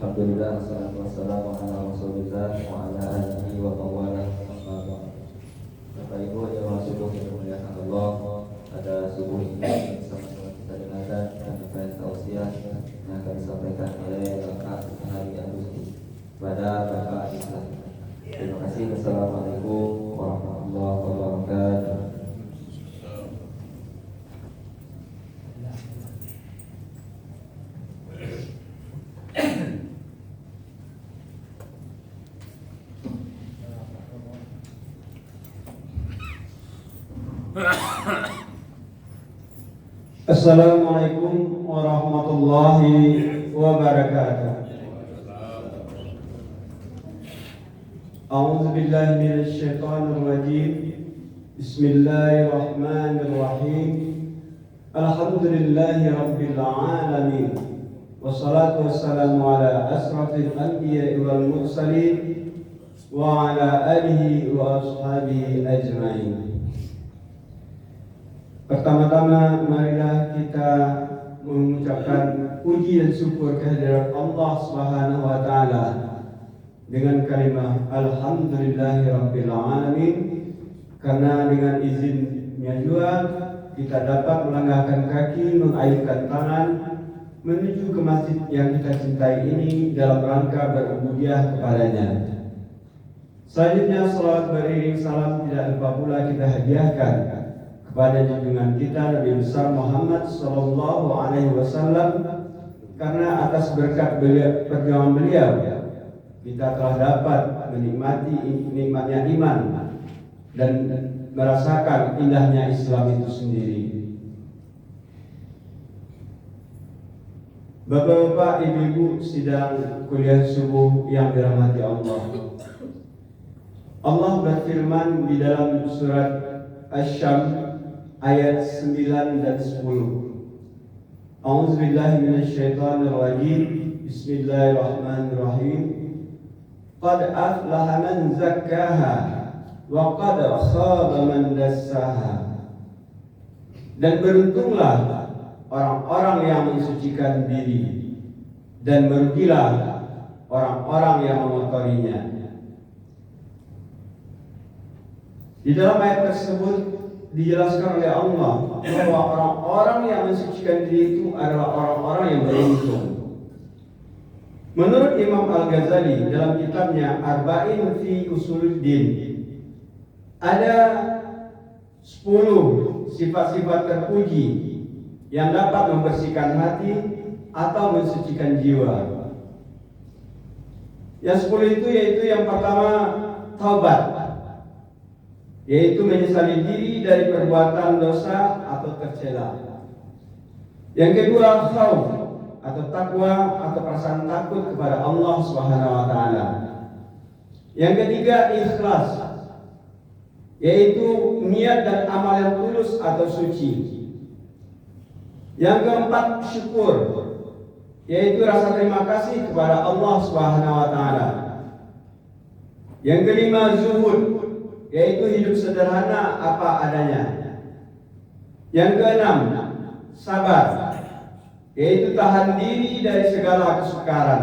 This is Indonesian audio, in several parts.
Alhamdulillah, wassalatu wassalamu ala Rasulillah wa ala alihi wa mawala. Bapak Ibu yang subuh yang dimuliakan Allah, pada subuh ini sama-sama kita dengarkan dan tausiah yang akan disampaikan oleh Bapak Hari Agusti kepada Bapak Islam. Terima kasih. Wassalamualaikum warahmatullahi wabarakatuh. Assalamualaikum warahmatullahi wabarakatuh. A'udzu billahi minasy syaithanir rajim. Bismillahirrahmanirrahim. Alhamdulillahi rabbil alamin. Wassalatu wassalamu ala asrafil anbiya'i wal mursalin wa ala alihi wa ashabihi ajma'in. Pertama-tama marilah kita mengucapkan puji dan syukur kehadirat Allah Subhanahu wa taala dengan kalimat alhamdulillahirabbil alamin, karena dengan izinnya juga kita dapat melangkahkan kaki, mengayunkan tangan menuju ke masjid yang kita cintai ini dalam rangka berubudiyah kepadanya. Selanjutnya salawat beriring salam tidak lupa pula kita hadiahkan kepada junjungan kita Nabi besar Muhammad sallallahu alaihi wasallam, karena atas berkat perjuangan beliau kita telah dapat menikmati nikmatnya iman dan merasakan indahnya Islam itu sendiri. Bapak-bapak, ibu-ibu sidang kuliah subuh yang dirahmati Allah. Allah berfirman di dalam surat Asy-Syams ayat 9 dan 10. A'udzu billahi minasyaitonir rajim. Bismillahirrahmanirrahim. Qad aflaha man zakkaha wa qad khaba man dassaha. Dan beruntunglah orang-orang yang mensucikan diri, dan merugilah orang-orang yang mengotorinya. Di dalam ayat tersebut dijelaskan oleh Allah bahwa orang-orang yang mensucikan diri itu adalah orang-orang yang beruntung. Menurut Imam Al-Ghazali dalam kitabnya Arba'in fi Usuluddin, ada 10 sifat-sifat terpuji yang dapat membersihkan hati atau mensucikan jiwa. Yang 10 itu yaitu yang pertama taubat, yaitu menyesali diri dari perbuatan dosa atau tercela. Yang kedua khauf atau takwa atau perasaan takut kepada Allah Subhanahu wa taala. Yang ketiga ikhlas, yaitu niat dan amal yang tulus atau suci. Yang keempat syukur, yaitu rasa terima kasih kepada Allah Subhanahu wa taala. Yang kelima zuhud, yaitu hidup sederhana apa adanya. Yang keenam sabar, yaitu tahan diri dari segala kesukaran.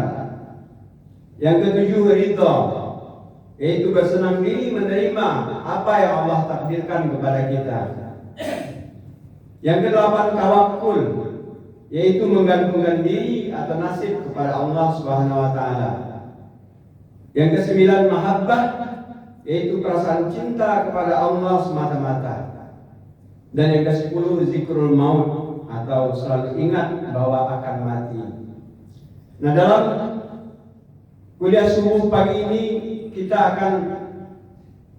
Yang ketujuh ridha, yaitu bersenang diri menerima apa yang Allah takdirkan kepada kita. Yang kedelapan tawakkul, yaitu menggantungkan diri atau nasib kepada Allah Subhanahu wa taala. Yang kesembilan mahabbah, yaitu perasaan cinta kepada Allah semata-mata. Dan yang ke-10 zikrul maut, atau selalu ingat bahwa akan mati. Nah, dalam kuliah subuh pagi ini kita akan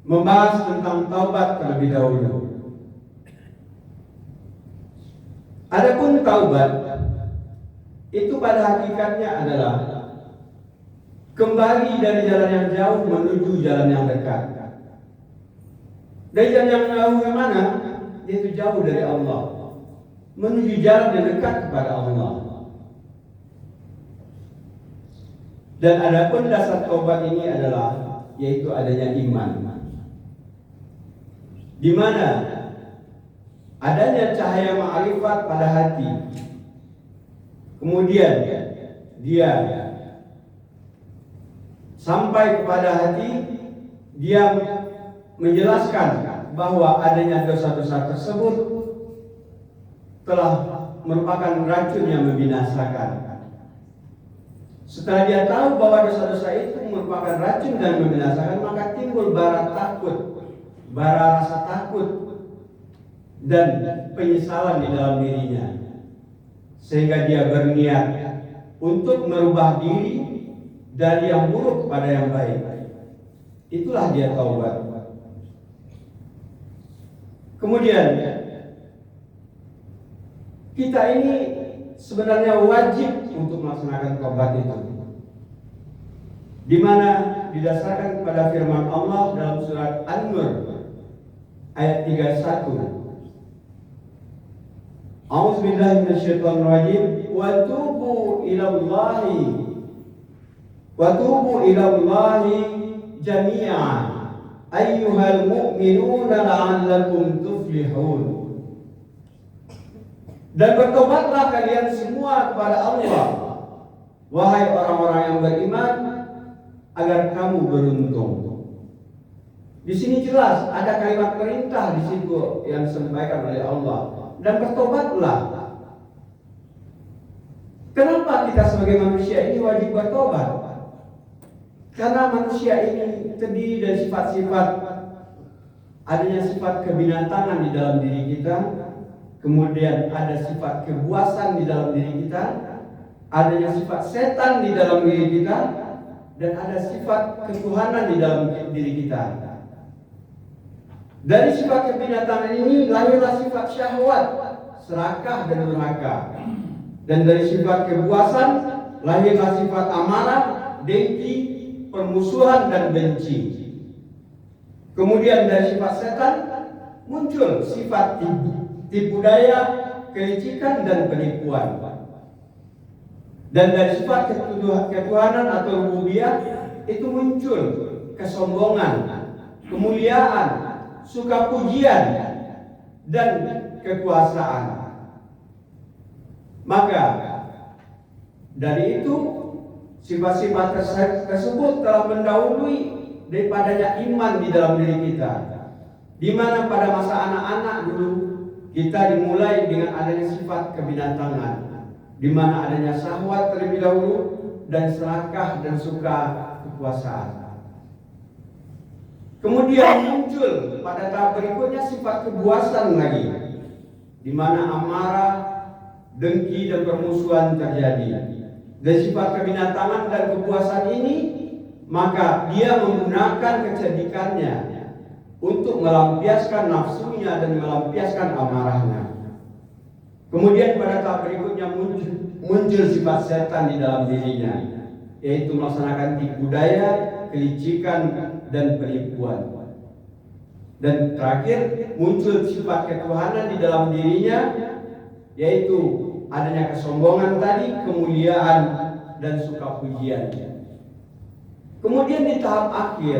membahas tentang taubat terlebih dahulu. Adapun taubat itu pada hakikatnya adalah kembali dari jalan yang jauh menuju jalan yang dekat. Dari jalan yang jauh yang mana? Yaitu jauh dari Allah, menuju jalan yang dekat kepada Allah. Dan adapun dasar taubat ini adalah yaitu adanya iman, di mana adanya cahaya ma'rifat pada hati. Kemudian dia sampai kepada hati, dia menjelaskan bahwa adanya dosa-dosa tersebut telah merupakan racun yang membinasakan. Setelah dia tahu bahwa dosa-dosa itu merupakan racun dan membinasakan, maka timbul bara rasa takut dan penyesalan di dalam dirinya, sehingga dia berniat untuk merubah diri dari yang buruk kepada yang baik. Itulah dia taubat. Kemudian kita ini sebenarnya wajib untuk melaksanakan taubat itu, di mana didasarkan kepada firman Allah dalam surat An-Nur ayat 31. A'udzubillahi minasyaitonirrajim. Wa tubu ilallahi jami'an ayyuhal mu'minuna la'allakum tuflihun. Dan bertobatlah kalian semua kepada Allah, wahai orang-orang yang beriman, agar kamu beruntung. Di sini jelas ada kalimat perintah di situ yang disampaikan oleh Allah. Dan bertobatlah. Kenapa kita sebagai manusia ini wajib bertobat? Karena manusia ini terdiri dari sifat-sifat, adanya sifat kebinatangan di dalam diri kita, kemudian ada sifat kebuasan di dalam diri kita, adanya sifat setan di dalam diri kita, dan ada sifat ketuhanan di dalam diri kita. Dari sifat kebinatangan ini lahirlah sifat syahwat, serakah dan durhaka. Dan dari sifat kebuasan lahirlah sifat amarah, dengki, permusuhan dan benci. Kemudian dari sifat setan muncul sifat tipu daya, kelicikan dan penipuan. Dan dari sifat ketuhanan atau rububiyah itu muncul kesombongan, kemuliaan, suka pujian dan kekuasaan. Maka dari itu sifat-sifat tersebut telah mendahului daripadanya iman di dalam diri kita. Di mana pada masa anak-anak dulu kita dimulai dengan adanya sifat kebinatangan, di mana adanya syahwat terlebih dahulu dan serakah dan suka kekuasaan. Kemudian muncul pada tahap berikutnya sifat kebuasan lagi, di mana amarah, dengki dan permusuhan terjadi. Dan sifat kebinatangan dan kebuasan ini, maka dia menggunakan kecerdikannya untuk melampiaskan nafsunya dan melampiaskan amarahnya. Kemudian pada tahap berikutnya muncul sifat setan di dalam dirinya, yaitu melaksanakan tipu daya, kelicikan dan penipuan. Dan terakhir muncul sifat ketuhanan di dalam dirinya, yaitu adanya kesombongan tadi, kemuliaan dan suka pujian. Kemudian di tahap akhir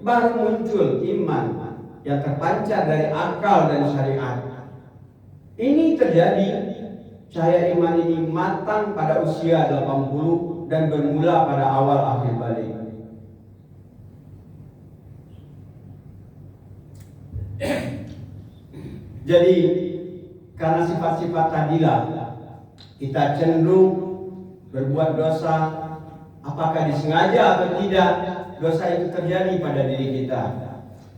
baru muncul iman yang terpancar dari akal dan syariat. Ini terjadi, cahaya iman ini matang pada usia 80 dan bermula pada awal akhir balik. Jadi karena sifat-sifat tadilah kita cenderung berbuat dosa, apakah disengaja atau tidak, dosa itu terjadi pada diri kita.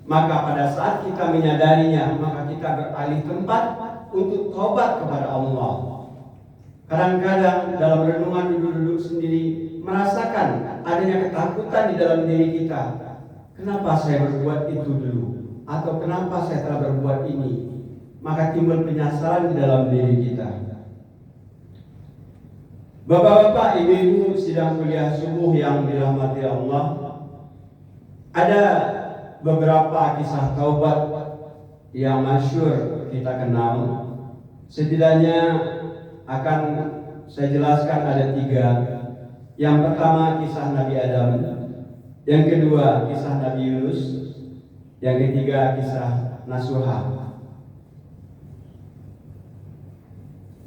Maka pada saat kita menyadarinya, maka kita beralih tempat untuk tobat kepada Allah. Kadang-kadang dalam renungan duduk-duduk sendiri merasakan adanya ketakutan di dalam diri kita. Kenapa saya berbuat itu dulu? Atau kenapa saya telah berbuat ini? Maka timbul penyesalan di dalam diri kita. Bapak-bapak, ibu-ibu sidang kuliah subuh yang dirahmati Allah, ada beberapa kisah taubat yang masyhur kita kenal. Setidaknya akan saya jelaskan ada 3. Yang pertama kisah Nabi Adam, yang kedua kisah Nabi Yunus, yang ketiga kisah Nasuha.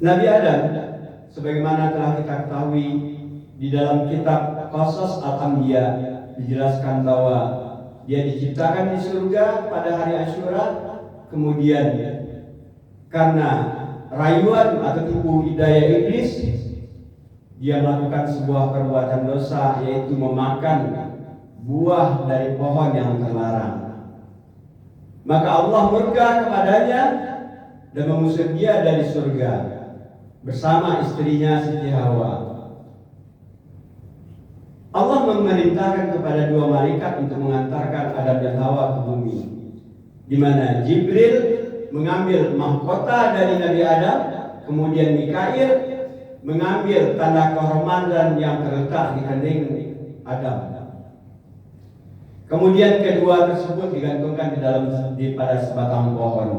Nabi Adam, sebagaimana telah kita ketahui di dalam kitab Qasas Al-Anbiya dijelaskan bahwa dia diciptakan di surga pada hari Asyura, kemudian karena rayuan atau tipu daya iblis, dia melakukan sebuah perbuatan dosa, yaitu memakan buah dari pohon yang terlarang. Maka Allah murka kepadanya dan mengusir dia dari surga bersama istrinya Siti Hawa. Allah memerintahkan kepada dua malaikat untuk mengantarkan Adam dan Hawa ke bumi, di mana Jibril mengambil mahkota dari Nabi Adam, kemudian Mikail mengambil tanda kehormatan yang terletak di kening Adam. Kemudian kedua tersebut digantungkan pada sebatang pohon.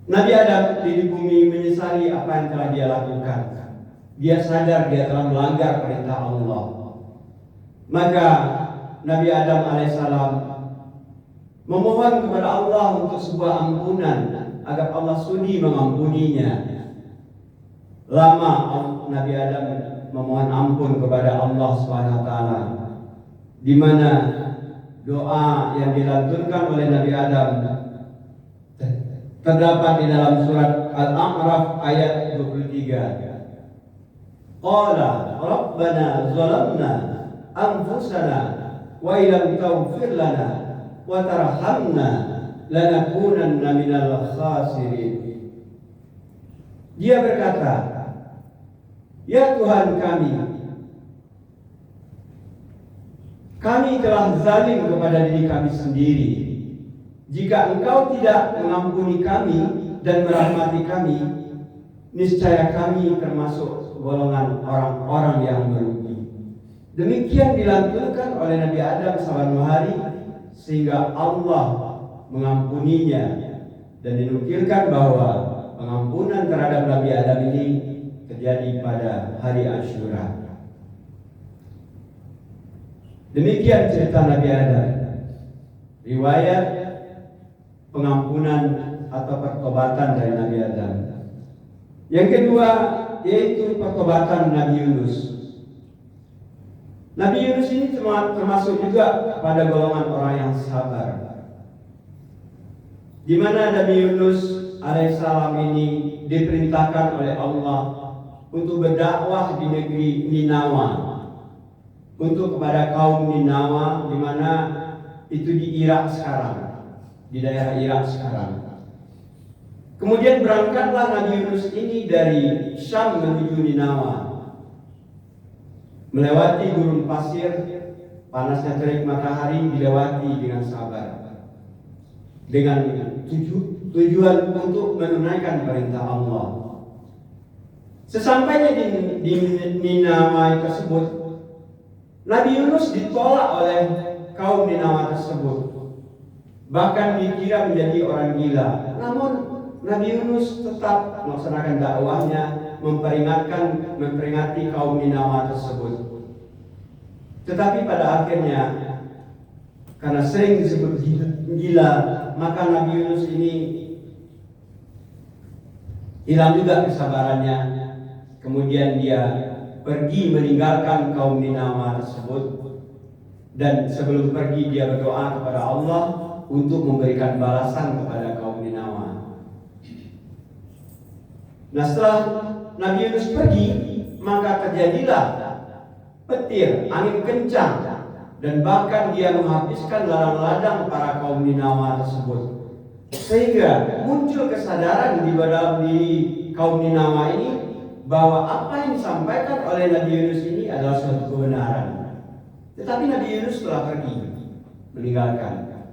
Nabi Adam di bumi menyesali apa yang telah dia lakukan. Dia sadar dia telah melanggar perintah Allah. Maka Nabi Adam alaihissalam memohon kepada Allah untuk sebuah ampunan agar Allah sudi mengampuninya. Lama Nabi Adam memohon ampun kepada Allah SWT, di mana doa yang dilantunkan oleh Nabi Adam terdapat di dalam surat Al-A'raf ayat 23. Qala Rabbana zalamna anfusana wa illam taghfir lana wa tarhamna lanakunanna minal khasirin. Dia berkata, ya Tuhan kami telah zalim kepada diri kami sendiri. Jika Engkau tidak mengampuni kami dan merahmati kami, niscaya kami termasuk golongan orang-orang yang merugi. Demikian dilantunkan oleh Nabi Adam saban hari, sehingga Allah mengampuninya, dan dinukilkan bahwa pengampunan terhadap Nabi Adam ini terjadi pada hari Asyura. Demikian cerita Nabi Adam, riwayat pengampunan atau pertobatan dari Nabi Adam. Yang kedua yaitu pertobatan Nabi Yunus. Nabi Yunus ini termasuk juga pada golongan orang yang sabar, di mana Nabi Yunus alaihissalam ini diperintahkan oleh Allah untuk berdakwah di negeri Ninawa, untuk kepada kaum Ninawa, di mana itu di Irak sekarang, di daerah Irak sekarang. Kemudian berangkatlah Nabi Yunus ini dari Syam menuju Ninawa, melewati gurun pasir, panasnya terik matahari dilewati dengan sabar, dengan tujuan untuk menunaikan perintah Allah. Sesampainya di Ninawa tersebut, Nabi Yunus ditolak oleh kaum Ninawa tersebut, bahkan dikira menjadi orang gila. Namun Nabi Yunus tetap melaksanakan dakwahnya, memperingati kaum Ninawa tersebut. Tetapi pada akhirnya, karena sering disebut gila, maka Nabi Yunus ini hilang juga kesabarannya. Kemudian dia pergi meninggalkan kaum Ninawa tersebut, dan sebelum pergi dia berdoa kepada Allah untuk memberikan balasan kepada kaum Ninawa. Nah, setelah Nabi Yunus pergi, maka terjadilah petir, angin kencang, dan bahkan dia menghabiskan ladang-ladang para kaum Ninawa tersebut, sehingga muncul kesadaran di kaum Ninawa ini bahwa apa yang disampaikan oleh Nabi Yunus ini adalah suatu kebenaran. Tetapi Nabi Yunus telah pergi, meninggalkan.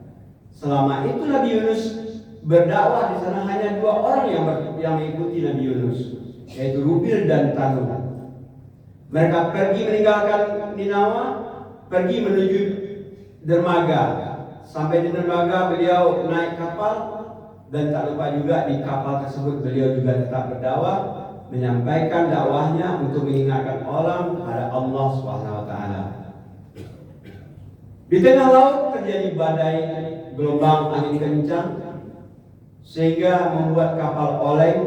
Selama itu Nabi Yunus berdakwah di sana hanya dua orang yang mengikuti Nabi Yunus, yaitu Rubil dan Tanur. Mereka pergi meninggalkan Ninawa, pergi menuju dermaga. Sampai di dermaga beliau naik kapal, dan tak lupa juga di kapal tersebut beliau juga tetap berdakwah, menyampaikan dakwahnya untuk mengingatkan orang kepada Allah SWT. Di tengah laut terjadi badai, gelombang angin kencang, sehingga membuat kapal oleng,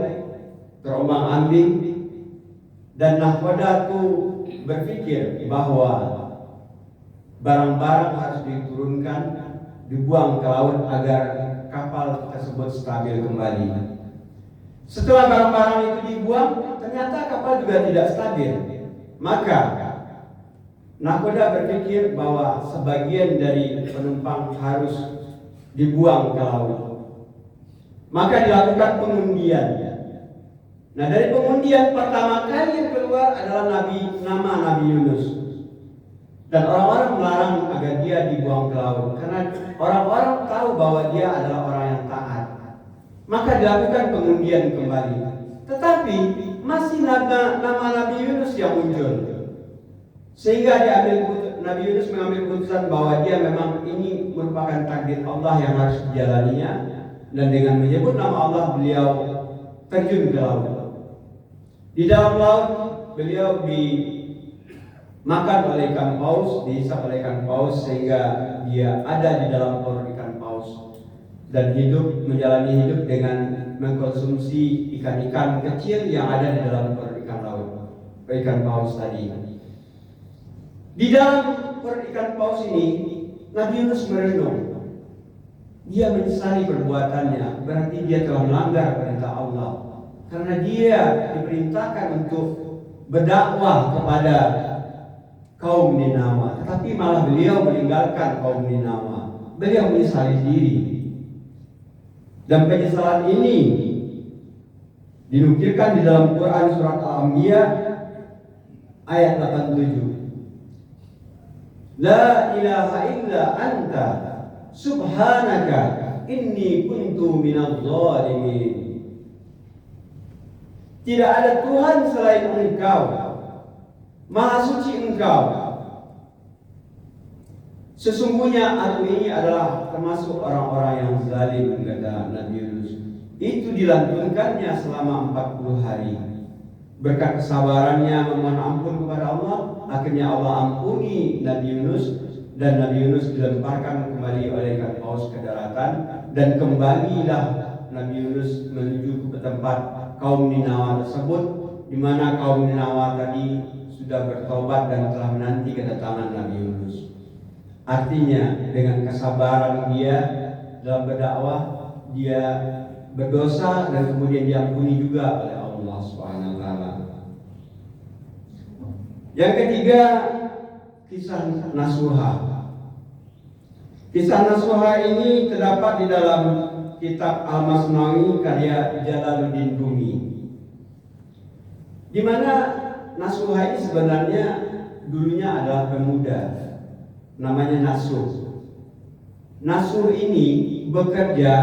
terombang-ambing. Dan nahkoda itu berpikir bahwa barang-barang harus diturunkan, dibuang ke laut agar kapal tersebut stabil kembali. Setelah barang-barang itu dibuang, ternyata kapal juga tidak stabil. Maka nakoda berpikir bahwa sebagian dari penumpang harus dibuang ke laut. Maka dilakukan pengundian. Nah, dari pengundian pertama kali yang keluar adalah nama Nabi Yunus. Dan orang-orang melarang agar dia dibuang ke laut karena orang-orang tahu bahwa dia adalah orang yang taat. Maka dilakukan pengundian kembali. Tetapi masih nama Nabi Yunus yang muncul. Sehingga Nabi Yunus mengambil keputusan bahwa dia memang ini merupakan takdir Allah yang harus dijalaninya, dan dengan menyebut nama Allah beliau terjun ke laut. Di dalam laut beliau dimakan oleh ikan paus, dihisap oleh ikan paus sehingga dia ada di dalam perut ikan paus dan menjalani hidup dengan mengkonsumsi ikan-ikan kecil yang ada di dalam perut ikan paus tadi. Di dalam perut ikan paus ini Nabi Yunus merenung. Dia menyesali perbuatannya, berarti dia telah melanggar perintah Allah. Karena dia diperintahkan untuk berdakwah kepada kaum Ninawa, tetapi malah beliau meninggalkan kaum Ninawa. Beliau menyesali diri. Dan penyesalan ini dinukilkan di dalam Quran surat Al-Anbiya ayat 87. La ilaha illa anta subhanaka inni kuntu minadh dhalimin. Tidak ada Tuhan selain Engkau, Maha suci Engkau. Sesungguhnya aku ini adalah termasuk orang-orang yang zalim, kata Nabi Yunus. Itu dilantunkannya selama 40 hari. Berkat kesabarannya memohon ampun kepada Allah, akhirnya Allah ampuni Nabi Yunus, dan Nabi Yunus dilemparkan kembali oleh ikan paus ke daratan, dan kembalilah Nabi Yunus menuju ke tempat kaum Ninawa tersebut, di mana kaum Ninawa tadi sudah bertobat dan telah menanti kedatangan Nabi Yunus. Artinya dengan kesabaran dia dalam berdakwah, dia berdosa dan kemudian diampuni juga oleh Allah Subhanahu wa taala. Yang ketiga, kisah Nasuha. Kisah Nasuha ini terdapat di dalam kitab Al-Masnawi karya Jalaluddin Rumi, di mana Nasuha ini sebenarnya dulunya adalah pemuda, namanya Nasuh. Nasuh ini bekerja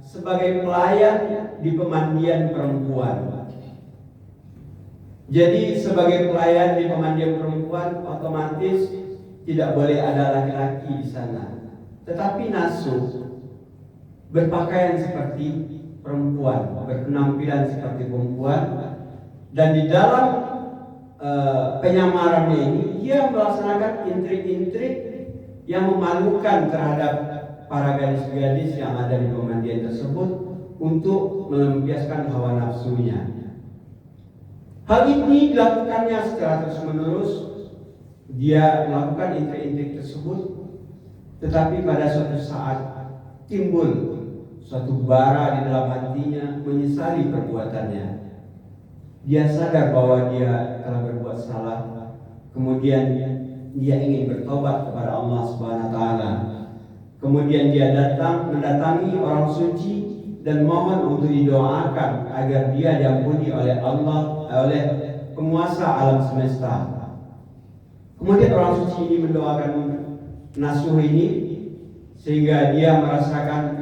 sebagai pelayan di pemandian perempuan. Jadi sebagai pelayan di pemandian perempuan otomatis tidak boleh ada laki-laki di sana. Tetapi Nasuh berpakaian seperti perempuan, berpenampilan seperti perempuan, dan di dalam penyamarannya ini dia melaksanakan intrik-intrik yang memalukan terhadap para gadis-gadis yang ada di pemandian tersebut untuk melampiaskan hawa nafsunya. Hal ini dilakukannya secara terus-menerus. Dia melakukan intrik-intrik tersebut, tetapi pada suatu saat timbul suatu bara di dalam hatinya, menyesali perbuatannya. Dia sadar bahwa dia telah berbuat salah. Kemudian dia ingin bertobat kepada Allah Subhanahu wa taala. Kemudian dia mendatangi orang suci dan mohon untuk didoakan agar dia diampuni oleh Allah, oleh penguasa alam semesta. Kemudian orang suci ini mendoakan Nasuh ini sehingga dia merasakan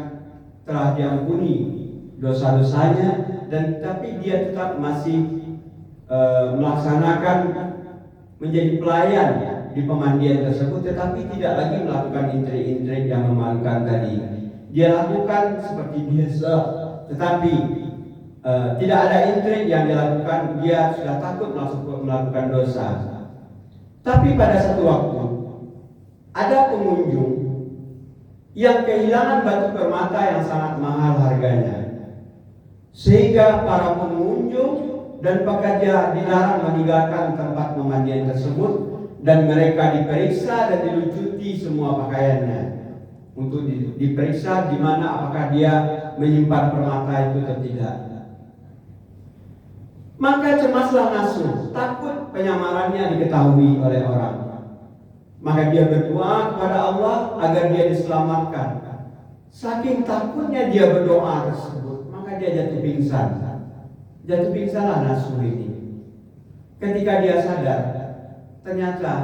telah diampuni dosa-dosanya, dan tapi dia tetap masih melaksanakan menjadi pelayan di pemandian tersebut, tetapi tidak lagi melakukan intrik-intrik yang memalukan tadi. Dia lakukan seperti biasa, tetapi tidak ada intrik yang dilakukan. Dia sudah takut melakukan dosa. Tapi pada satu waktu ada pengunjung yang kehilangan batu permata yang sangat mahal harganya, sehingga para pengunjung dan pekerja dilarang meninggalkan tempat pemandian tersebut dan mereka diperiksa dan dilucuti semua pakaiannya untuk diperiksa di mana apakah dia menyimpan permata itu atau tidak. Maka cemaslah nafsu, takut penyamarannya diketahui oleh orang. Maka dia berdoa kepada Allah agar dia diselamatkan. Saking takutnya dia berdoa tersebut, maka dia jatuh pingsan. Jatuh pingsanlah nafsu ini. Ketika dia sadar, ternyata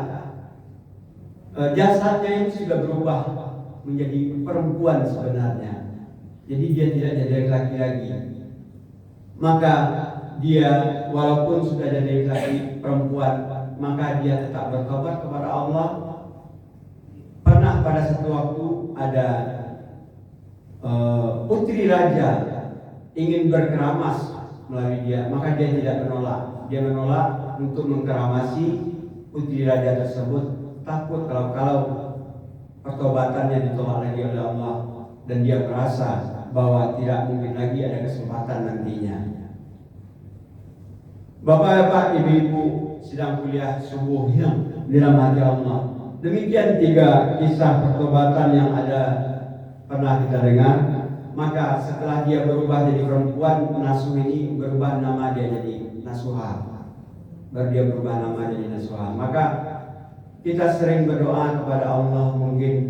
jasadnya itu sudah berubah menjadi perempuan sebenarnya. Jadi dia tidak jadi laki-laki. Maka dia walaupun sudah jadi laki perempuan, maka dia tetap bertobat kepada Allah. Pernah pada satu waktu ada putri raja ingin berkeramas melalui dia, maka dia tidak menolak. Dia menolak untuk mengkeramasi putri raja tersebut, takut kalau pertobatannya ditolak lagi oleh Allah, dan dia merasa bahwa tidak mungkin lagi ada kesempatan nantinya. Bapak-bapak, ibu-ibu sedang kuliah subuh yang dirahmati Allah. Demikian 3 kisah pertobatan yang ada pernah kita dengar. Maka setelah dia berubah jadi perempuan, Nasuh ini berubah nama dia jadi Nasuha. Baru dia berubah nama jadi Nasuha. Maka kita sering berdoa kepada Allah, mungkin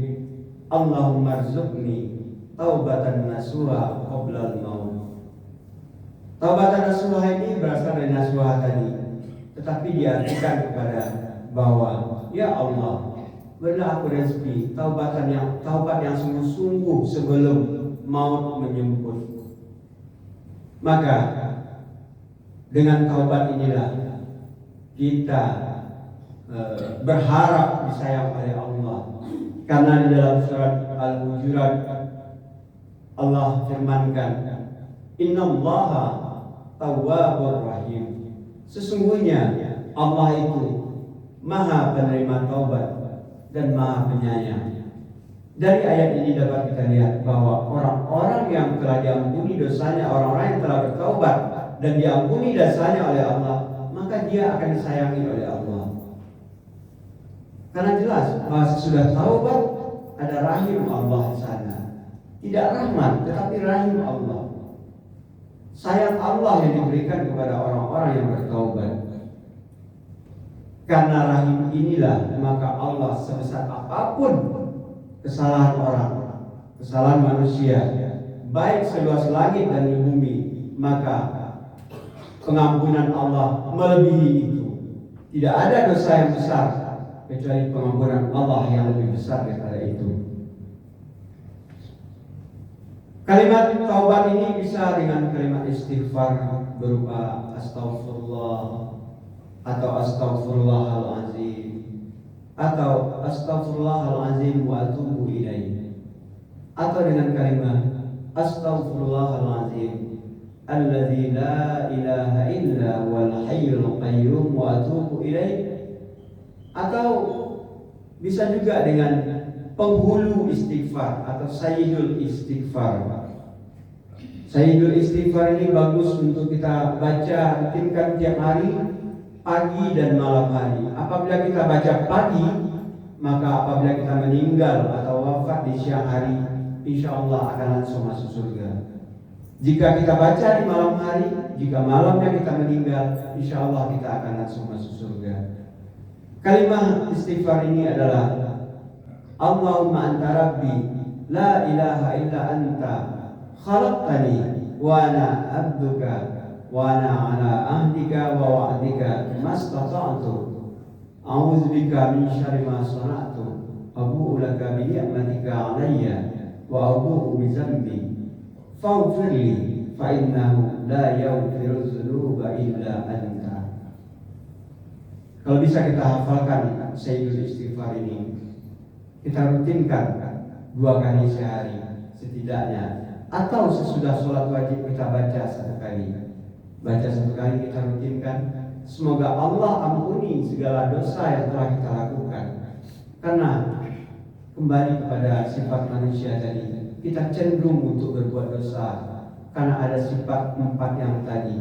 Allahumma rzuqni taubatan nasuha qabla al-maut. Taubatan nasuha ini berasal dari nasuha tadi, tetapi diartikan kepada bahwa ya Allah, berilah aku rezeki taubat yang sungguh-sungguh sebelum maut menjemput. Maka dengan taubat inilah kita berharap disayang oleh Allah. Karena di dalam surat Al-Hujurat Allah firmankan, Innallaha tawwabur rahim. Sesungguhnya Allah itu Maha penerima taubat dan Maha penyayang. Dari ayat ini dapat kita lihat bahwa orang-orang yang telah diampuni dosanya, orang-orang yang telah bertaubat dan diampuni dosanya oleh Allah, maka dia akan disayangi oleh Allah. Karena jelas bahwa sesudah taubat ada rahim Allah di sana. Tidak rahmat, tetapi rahim Allah. Sayang Allah yang diberikan kepada orang-orang yang bertaubat. Karena rahim inilah, maka Allah sebesar apapun kesalahan orang, kesalahan manusia, baik seluas langit dan di bumi, maka pengampunan Allah melebihi itu. Tidak ada dosa yang besar kecuali pengampunan Allah yang lebih besar daripada itu. Kalimat taubat ini bisa dengan kalimat istighfar berupa astaghfirullah atau astaghfirullahalazim atau astaghfirullahalazim wa atubu ilaih, atau dengan kalimat astaghfirullahalazim alladzi la ilaha illa huwal hayyul qayyum wa atubu ilaih, atau bisa juga dengan penghulu istighfar atau sayyidul istighfar. Sayyidul istighfar ini bagus untuk kita baca rutinkan tiap hari, pagi dan malam hari. Apabila kita baca pagi, maka apabila kita meninggal atau wafat di siang hari, insya Allah akan langsung masuk surga. Jika kita baca di malam hari, jika malamnya kita meninggal, insya Allah kita akan langsung masuk surga. Kalimat istighfar ini adalah Allahumma anta rabbi la ilaha illa anta khalaqtani wa ana abduka wa ana ala ahdika wa wa'dika mastata'tu a'udzu bika min syarri ma sana'tu abu'u laka bi ni'matika 'alayya wa abu'u bi dhanbi faghfir li fa innahu la yaghfiru dzunuba illa anta. Kalau bisa kita hafalkan sayyidul istighfar ini, kita rutinkan 2 kali sehari setidaknya, atau sesudah sholat wajib kita baca 1 kali. Baca 1 kali kita rutinkan. Semoga Allah ampuni segala dosa yang telah kita lakukan. Karena kembali kepada sifat manusia tadi, kita cenderung untuk berbuat dosa karena ada sifat 4 yang tadi.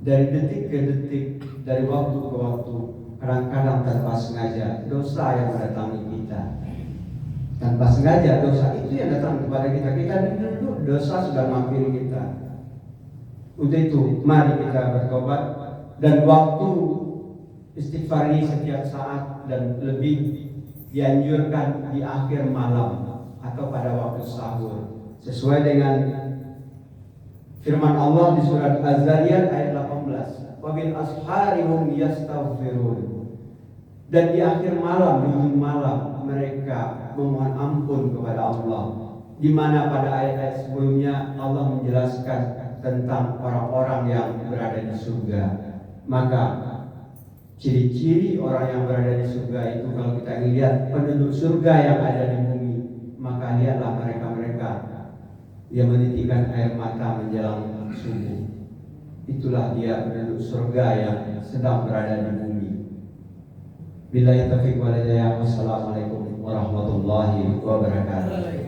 Dari detik ke detik, dari waktu ke waktu, kadang-kadang tanpa sengaja dosa yang mendatangi kita. Tanpa sengaja dosa itu yang datang kepada kita. Kita dulu dosa sudah mampiri kita. Untuk itu mari kita bertobat, dan waktu istighfar ini setiap saat dan lebih dianjurkan di akhir malam atau pada waktu sahur, sesuai dengan firman Allah di surat Az-Zariyat ayat 18, wabil ashari hum yastaghfirun. Dan di akhir malam, di ujung malam, mereka memohon ampun kepada Allah. Di mana pada ayat-ayat sebelumnya Allah menjelaskan tentang orang-orang yang berada di surga. Maka ciri-ciri orang yang berada di surga itu, kalau kita lihat penduduk surga yang ada di bumi, maka lihatlah mereka-mereka yang menitikkan air mata menjelang subuh. Itulah dia penduduk surga yang sedang berada di bumi. Billahi taufiq wal hidayah. Wassalamualaikum warahmatullahi wabarakatuh.